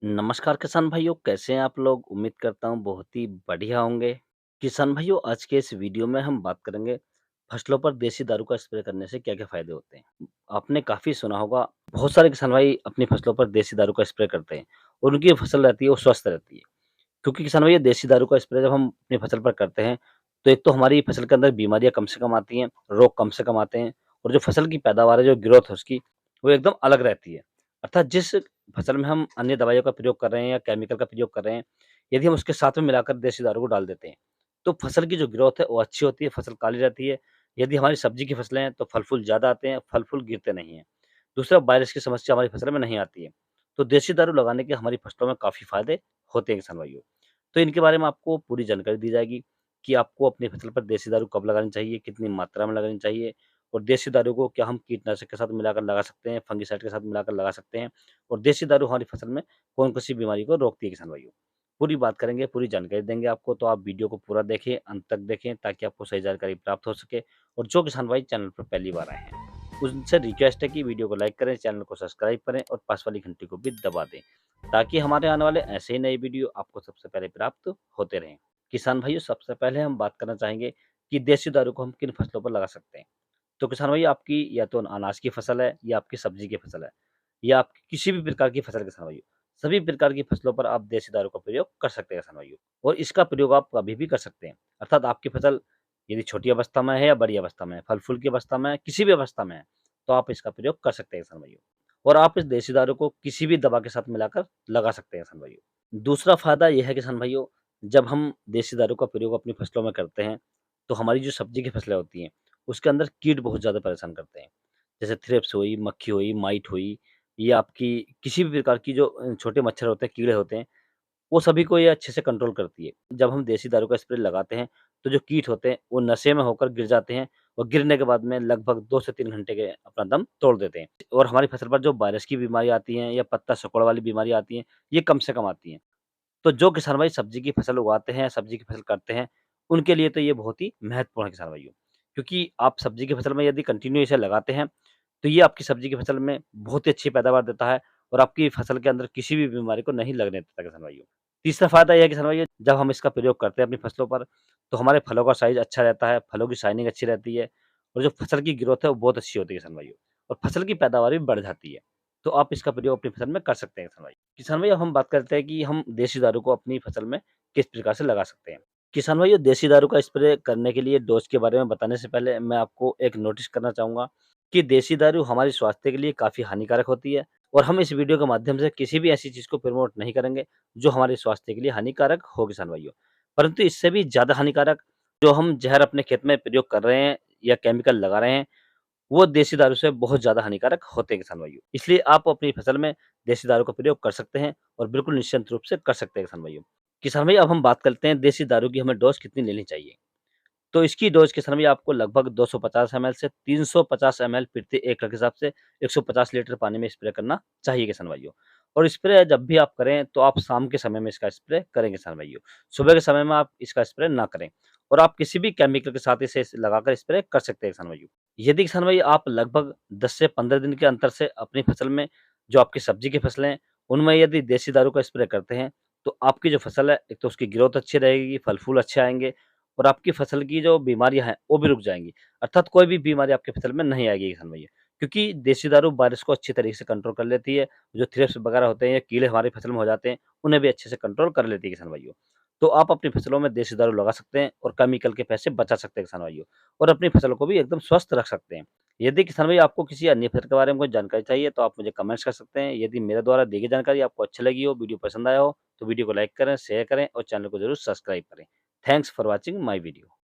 नमस्कार किसान भाइयों, कैसे हैं आप लोग? उम्मीद करता हूँ बहुत ही बढ़िया होंगे। किसान भाइयों, आज के इस वीडियो में हम बात करेंगे फसलों पर देसी दारू का स्प्रे करने से क्या-क्या फ़ायदे होते हैं। आपने काफ़ी सुना होगा, बहुत सारे किसान भाई अपनी फसलों पर देसी दारू का स्प्रे करते हैं और उनकी जो फसल रहती है वो स्वस्थ रहती है। क्योंकि किसान भाई ये देसी दारू का स्प्रे जब हम अपनी फसल पर करते हैं, तो एक तो हमारी फसल के अंदर बीमारियाँ कम से कम आती हैं, रोग कम से कम आते हैं और जो फसल की पैदावार है, जो ग्रोथ है उसकी, वो एकदम अलग रहती है। अर्थात जिस फसल में हम अन्य दवाइयों का प्रयोग कर रहे हैं या केमिकल का प्रयोग कर रहे हैं, यदि हम उसके साथ में मिलाकर देसी दारू को डाल देते हैं, तो फसल की जो ग्रोथ है वो अच्छी होती है, फसल काली रहती है। यदि हमारी सब्जी की फसलें हैं, तो फल-फूल ज़्यादा आते हैं, फल-फूल गिरते नहीं हैं। दूसरा वायरस की समस्या हमारी फसल में नहीं आती है। तो देसी दारू लगाने के हमारी फसलों में काफ़ी फ़ायदे होते हैं किसान भाइयों। तो इनके बारे में आपको पूरी जानकारी दी जाएगी कि आपको अपनी फसल पर देसी दारू कब लगानी चाहिए, कितनी मात्रा में लगानी चाहिए और देसी दारू को क्या हम कीटनाशक के साथ मिलाकर लगा सकते हैं, फंगिसाइड के साथ मिलाकर लगा सकते हैं और देसी दारू हमारी फसल में कौन-कौन सी बीमारी को रोकती है किसान भाइयों। पूरी बात करेंगे, पूरी जानकारी देंगे आपको, तो आप वीडियो को पूरा देखें, अंत तक देखें ताकि आपको सही जानकारी प्राप्त हो सके और जो किसान भाई चैनल पर पहली बार आए हैं, उनसे रिक्वेस्ट है कि वीडियो को लाइक करें, चैनल को सब्सक्राइब करें और पास वाली घंटी को भी दबा दें। ताकि हमारे आने वाले ऐसे ही नए वीडियो आपको सबसे पहले प्राप्त होते रहें। किसान भाइयों, सबसे पहले हम बात करना चाहेंगे कि देसी दारू को हम किन फसलों पर लगा सकते हैं। तो किसान भाई, आपकी या तो अनाज की फसल है या आपकी सब्जी की फसल है या आपकी किसी भी प्रकार की फसल है किसान भाइयों, सभी प्रकार की फसलों पर आप देसी दारू का प्रयोग कर सकते हैं किसान भाइयों और इसका प्रयोग आप कभी भी कर सकते हैं। अर्थात आपकी फसल यदि छोटी अवस्था में है या बड़ी अवस्था में है, फल-फूल की अवस्था में है, किसी भी अवस्था में है, तो आप इसका प्रयोग कर सकते हैं किसान भाइयों और आप इस देसी दारू को किसी भी दवा के साथ मिलाकर लगा सकते हैं किसान भाइयों। दूसरा फ़ायदा ये है किसान भाइयों, जब हम देसी दारू का प्रयोग अपनी फसलों में करते हैं, तो हमारी जो सब्जी की फसलें होती हैं, उसके अंदर कीट बहुत ज़्यादा परेशान करते हैं। जैसे थ्रिप्स हुई, मक्खी हुई, माइट हुई या आपकी किसी भी प्रकार की जो छोटे मच्छर होते हैं, कीड़े होते हैं, वो सभी को ये अच्छे से कंट्रोल करती है। जब हम देसी दारू का स्प्रे लगाते हैं, तो जो कीट होते हैं, वो नशे में होकर गिर जाते हैं और गिरने के बाद में लगभग 2 से 3 घंटे के अपना दम तोड़ देते हैं और हमारी फसल पर जो वायरस की बीमारी आती हैं या पत्ता सिकुड़ वाली बीमारी आती हैं, ये कम से कम आती हैं। तो जो किसान भाई सब्जी की फसल उगाते हैं, सब्जी की फसल करते हैं, उनके लिए तो ये बहुत ही महत्वपूर्ण है किसान भाइयों। क्योंकि आप सब्जी की फसल में यदि कंटिन्यू इसे लगाते हैं, तो ये आपकी सब्जी की फसल में बहुत ही अच्छी पैदावार देता है और आपकी फसल के अंदर किसी भी बीमारी को नहीं लगने देता किसान भाइयों। तीसरा फ़ायदा ये है किसान भाइयों, जब हम इसका प्रयोग करते हैं अपनी फसलों पर, तो हमारे फलों का साइज़ अच्छा रहता है, फलों की शाइनिंग अच्छी रहती है और जो फसल की ग्रोथ है वो बहुत अच्छी होती है किसान भाइयों और फसल की पैदावार भी बढ़ जाती है। तो आप इसका प्रयोग अपनी फसल में कर सकते हैं किसान भाई। किसान भाई, अब हम बात करते हैं कि हम देसी दारू को अपनी फसल में किस प्रकार से लगा सकते हैं। किसान भाइयों, देसी दारू का स्प्रे करने के लिए डोज़ के बारे में बताने से पहले मैं आपको एक नोटिस करना चाहूँगा कि देसी दारू हमारे स्वास्थ्य के लिए काफ़ी हानिकारक होती है और हम इस वीडियो के माध्यम से किसी भी ऐसी चीज़ को प्रमोट नहीं करेंगे, जो हमारे स्वास्थ्य के लिए हानिकारक हो किसान भाइयों। परंतु इससे भी ज़्यादा हानिकारक जो हम ज़हर अपने खेत में प्रयोग कर रहे हैं या केमिकल लगा रहे हैं, वो देसी दारू से बहुत ज़्यादा हानिकारक होते हैं किसान भाइयों। इसलिए आप अपनी फसल में देसी दारू का प्रयोग कर सकते हैं और बिल्कुल निश्चिंत रूप से कर सकते हैं किसान भाइयों। किसान भाई, अब हम बात करते हैं देसी दारू की हमें डोज़ कितनी लेनी चाहिए। तो इसकी डोज़ किसान भाई आपको लगभग 250 एमएल से 350 एमएल प्रति एकड़ के हिसाब से 150 लीटर पानी में स्प्रे करना चाहिए किसान भाइयों। और स्प्रे जब भी आप करें तो आप शाम के समय में इसका स्प्रे करें किसान भाइयों। सुबह के समय में आप इसका स्प्रे ना करें और आप किसी भी केमिकल के साथ इसे लगाकर स्प्रे कर सकते हैं किसान भाइयों। यदि किसान भाई आप लगभग 10 से 15 दिन के अंतर से अपनी फसल में जो आपकी सब्जी की फसलें हैं, उनमें यदि देसी दारू का स्प्रे करते हैं, तो आपकी जो फसल है, एक तो उसकी ग्रोथ अच्छी रहेगी, फल-फूल अच्छे आएँगे और आपकी फसल की जो बीमारियाँ हैं, वो भी रुक जाएँगी। अर्थात कोई भी बीमारी आपकी फसल में नहीं आएगी किसान भैया, क्योंकि देसी दारू वायरस को अच्छी तरीके से कंट्रोल कर लेती है। जो थ्रिप्स वगैरह होते हैं या कीड़े हमारी फसल में हो जाते हैं, उन्हें भी अच्छे से कंट्रोल कर लेती है किसान भाइयों। तो आप अपनी फसलों में देसी दारू लगा सकते हैं और केमिकल के पैसे बचा सकते हैं किसान भाइयों और अपनी फसल को भी एकदम स्वस्थ रख सकते हैं। यदि किसान भाई आपको किसी अन्य फसल के बारे में कोई जानकारी चाहिए, तो आप मुझे कमेंट्स कर सकते हैं। यदि मेरे द्वारा दी गई जानकारी आपको अच्छी लगी हो, वीडियो पसंद आया हो, तो वीडियो को लाइक करें, शेयर करें और चैनल को ज़रूर सब्सक्राइब करें। Thanks for watching my video.